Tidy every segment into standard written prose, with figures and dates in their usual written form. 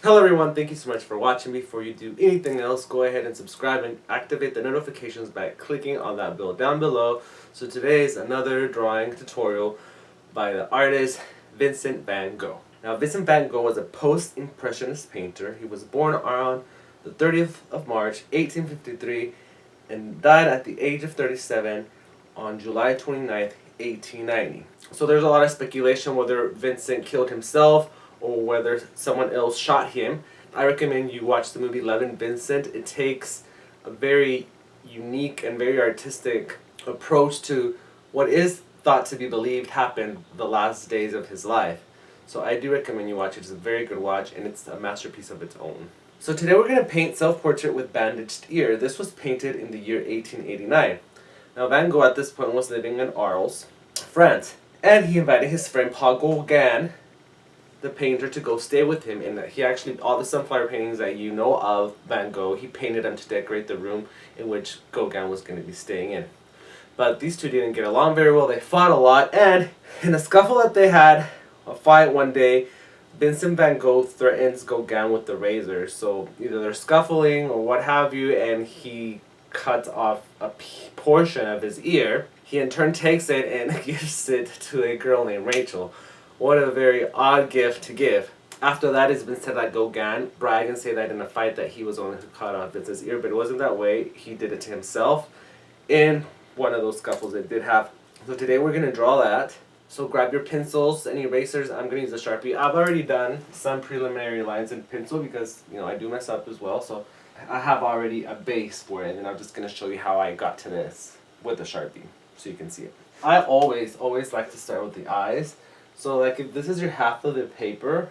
Hello everyone, thank you so much for watching. Before you do anything else, go ahead and subscribe and activate the notifications by clicking on that bell down below. So today is another drawing tutorial by the artist Vincent Van Gogh. Now Vincent Van Gogh was a post-impressionist painter. He was born on the 30th of March 1853 and died at the age of 37 on July 29th, 1890. So there's a lot of speculation whether Vincent killed himself or whether someone else shot him. I recommend you watch the movie Levin Vincent. It takes a very unique and very artistic approach to what is thought to be believed happened the last days of his life. So I do recommend you watch it. It's a very good watch and it's a masterpiece of its own. So today we're going to paint Self-Portrait with Bandaged Ear. This was painted in the year 1889. Now Van Gogh at this point was living in Arles, France, and he invited his friend Paul Gauguin, the painter, to go stay with him. And he actually, all the sunflower paintings that you know of Van Gogh, he painted them to decorate the room in which Gauguin was going to be staying in. But these two didn't get along very well. They fought a lot, and in a scuffle that they had, a fight one day, Vincent Van Gogh threatens Gauguin with the razor. So either they're scuffling or what have you, and he cuts off a portion of his ear. He in turn takes it and gives it to a girl named Rachel. What a very odd gift to give. After that, it's been said that Gauguin bragged and say that in a fight that he was the one who cut off Vincent's ear, but it wasn't that way. He did it to himself in one of those scuffles they did have. So today we're going to draw that. So grab your pencils and erasers. I'm going to use a Sharpie. I've already done some preliminary lines in pencil because, you know, I do mess up as well. So I have already a base for it, and I'm just going to show you how I got to this with the Sharpie so you can see it. I always like to start with the eyes. So like if this is your half of the paper,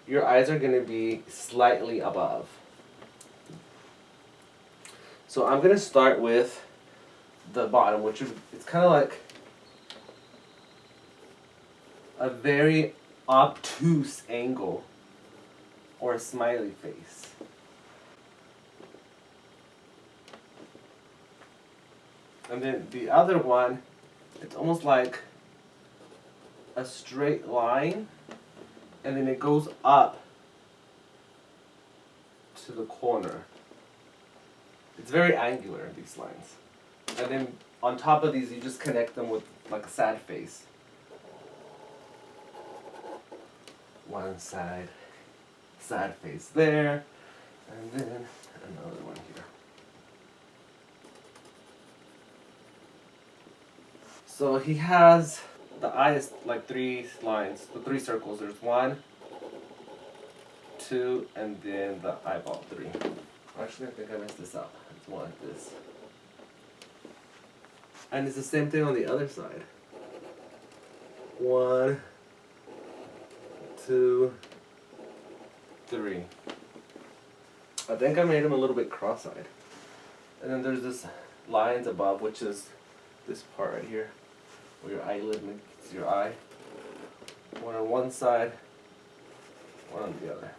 your eyes are going to be slightly above. So I'm going to start with the bottom, which is, it's kind of like a very obtuse angle or a smiley face. And then the other one, it's almost like a straight line, and then it goes up to the corner. It's very angular, these lines. And then on top of these, you just connect them with like a sad face. One side, sad face there, and then another one here. So he has the eyes like three lines, the three circles. There's 1, 2, and then the eyeball 3. Actually, I think I messed this up. It's more like this. And it's the same thing on the other side. 1, 2, 3. I think I made him a little bit cross-eyed. And then there's this lines above, which is this part right here, where your eyelid meets your eye. One on one side, one on the other.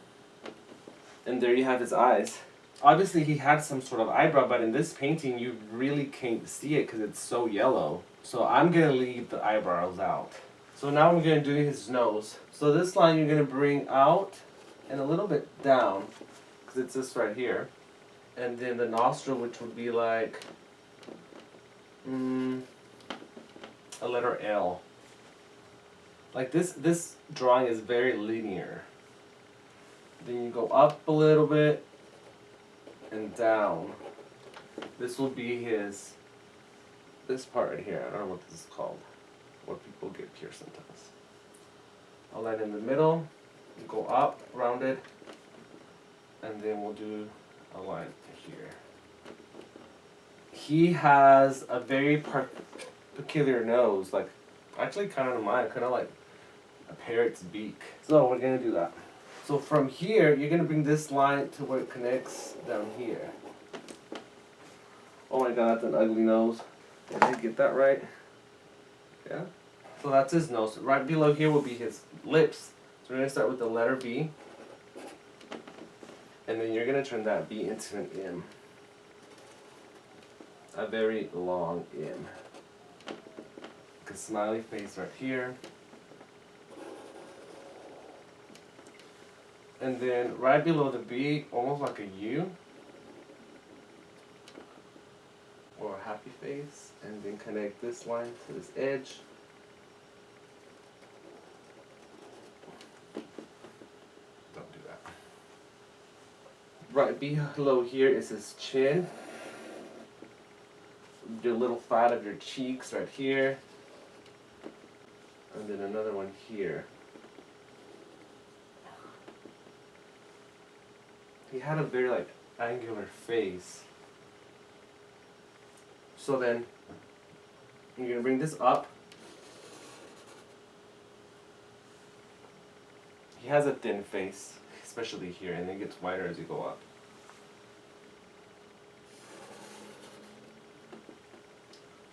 And there you have his eyes. Obviously he had some sort of eyebrow, but in this painting you really can't see it because it's so yellow. So I'm going to leave the eyebrows out. So now we're going to do his nose. So this line you're going to bring out and a little bit down, because it's this right here. And then the nostril, which would be like a letter L. Like this drawing is very linear. Then you go up a little bit and down. This will be this part right here. I don't know what this is called. What people get pierced sometimes. I'll line in the middle, go up, round it, and then we'll do a line here. He has a very peculiar nose, like actually kind of mine, kind of like a parrot's beak. So we're gonna do that. So from here, you're gonna bring this line to where it connects down here. Oh my God, that's an ugly nose. Did I get that right? Yeah. So that's his nose. Right below here will be his lips. So we're gonna start with the letter B, and then you're gonna turn that B into an M. A very long M. Like a smiley face right here. And then right below the B, almost like a U or a happy face, and then connect this line to this edge. Don't do that. Right below here is his chin. Your little fat of your cheeks right here. And then another one here. He had a very like angular face. So then you're gonna bring this up. He has a thin face, especially here, and it gets wider as you go up.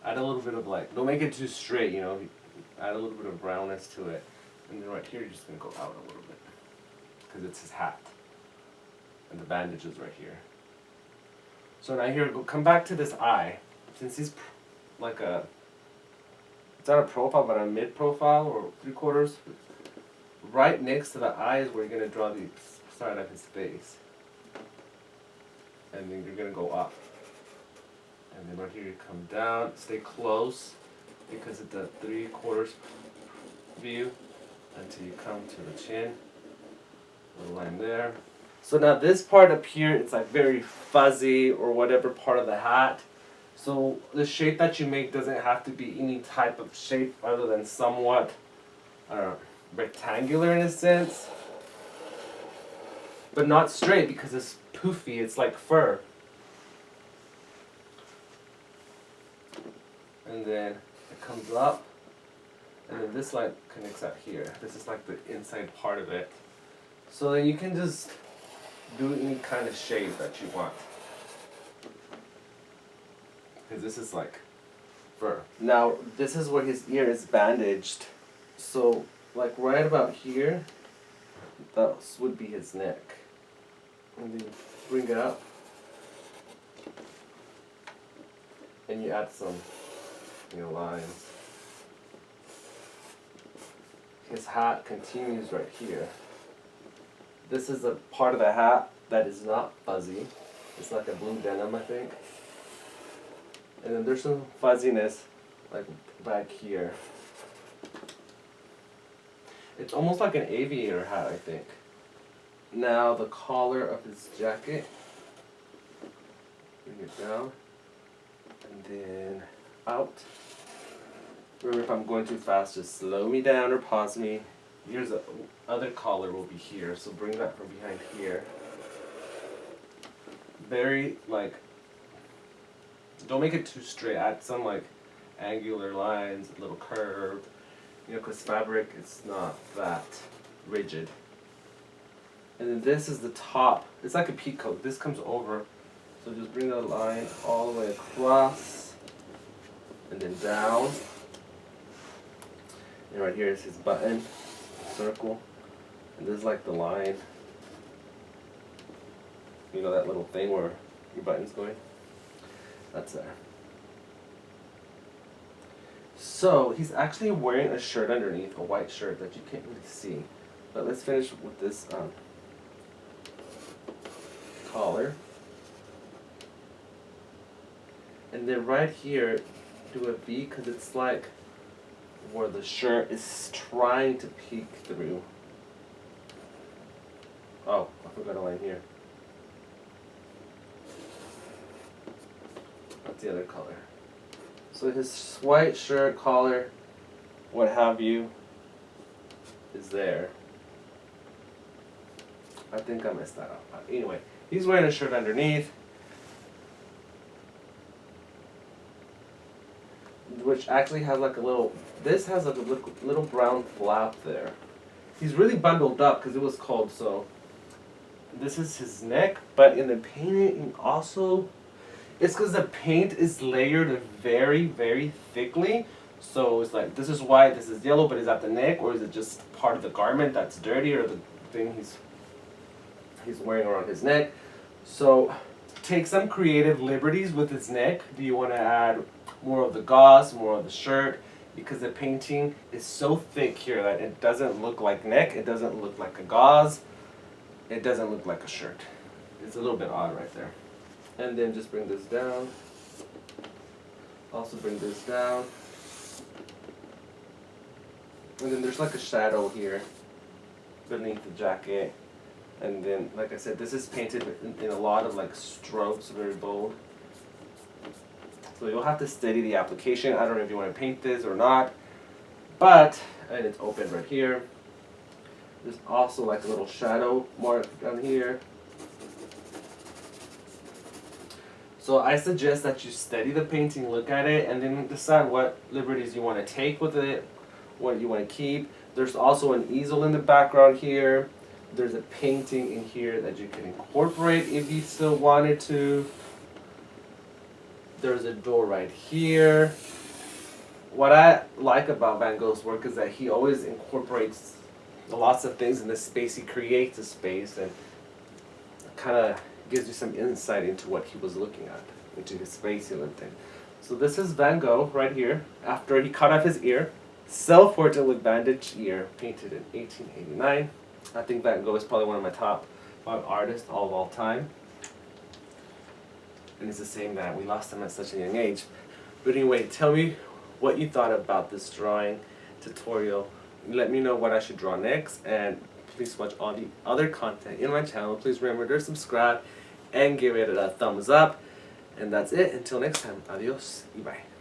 Add a little bit of like, don't make it too straight, you know, add a little bit of brownness to it. And then right here you're just gonna go out a little bit, because it's his hat. And the bandage is right here. So now here, come back to this eye. Since he's like a, it's not a profile, but a mid-profile or 3/4. Right next to the eye is where you're gonna draw the side of his face. And then you're gonna go up. And then right here you come down, stay close, because it's a 3/4 view until you come to the chin. Little line there. So now this part up here, it's like very fuzzy or whatever part of the hat. So the shape that you make doesn't have to be any type of shape other than somewhat rectangular in a sense. But not straight because it's poofy, it's like fur. And then it comes up, and then this line connects up here. This is like the inside part of it. So then you can just do any kind of shape that you want. Because this is like fur. Now, this is where his ear is bandaged. So, like right about here, that would be his neck. And then you bring it up. And you add some, lines. His hat continues right here. This is a part of the hat that is not fuzzy. It's like a blue denim, I think. And then there's some fuzziness, like back here. It's almost like an aviator hat, I think. Now the collar of his jacket. Bring it down. And then out. Remember, if I'm going too fast, just slow me down or pause me. Here's the other collar will be here, so bring that from behind here. Very like, don't make it too straight. Add some like angular lines, a little curve, because fabric is not that rigid. And then this is the top. It's like a peacoat. This comes over, so just bring that line all the way across, and then down. And right here is his button. Circle, and this is like the line, that little thing where your button's going, that's there. So he's actually wearing a shirt underneath, a white shirt that you can't really see, but let's finish with this collar, and then right here do a V, because it's like where the shirt is trying to peek through. Oh, I forgot a line here. That's the other color. So his white shirt, collar, what have you, is there. I think I messed that up. But anyway, he's wearing a shirt underneath, which actually has like a little, this has like a little brown flap there. He's really bundled up because it was cold, so this is his neck, but in the painting also, it's because the paint is layered very, very thickly, so it's like, this is white, this is yellow, but is that the neck, or is it just part of the garment that's dirty, or the thing he's wearing around his neck? So take some creative liberties with his neck. Do you want to add more of the gauze, more of the shirt, because the painting is so thick here that it doesn't look like neck, it doesn't look like a gauze. it doesn't look like a shirt. It's a little bit odd right there. And then just bring this down. Also bring this down. And then there's like a shadow here beneath the jacket. And then, like I said, this is painted in a lot of like strokes, very bold. So you'll have to study the application. I don't know if you want to paint this or not. But, and it's open right here. There's also like a little shadow mark down here. So I suggest that you study the painting, look at it, and then decide what liberties you want to take with it, what you want to keep. There's also an easel in the background here. There's a painting in here that you can incorporate if you still wanted to. There's a door right here. What I like about Van Gogh's work is that he always incorporates lots of things in the space. He creates a space and kind of gives you some insight into what he was looking at, into his space he lived in. So this is Van Gogh right here, after he cut off his ear. Self-portrait with bandaged ear, painted in 1889. I think Van Gogh is probably one of my top 5 artists of all time. And it's a shame that we lost him at such a young age. But anyway, tell me what you thought about this drawing tutorial. Let me know what I should draw next, and please watch all the other content in my channel. Please remember to subscribe and give it a thumbs up. And that's it. Until next time, adios y bye.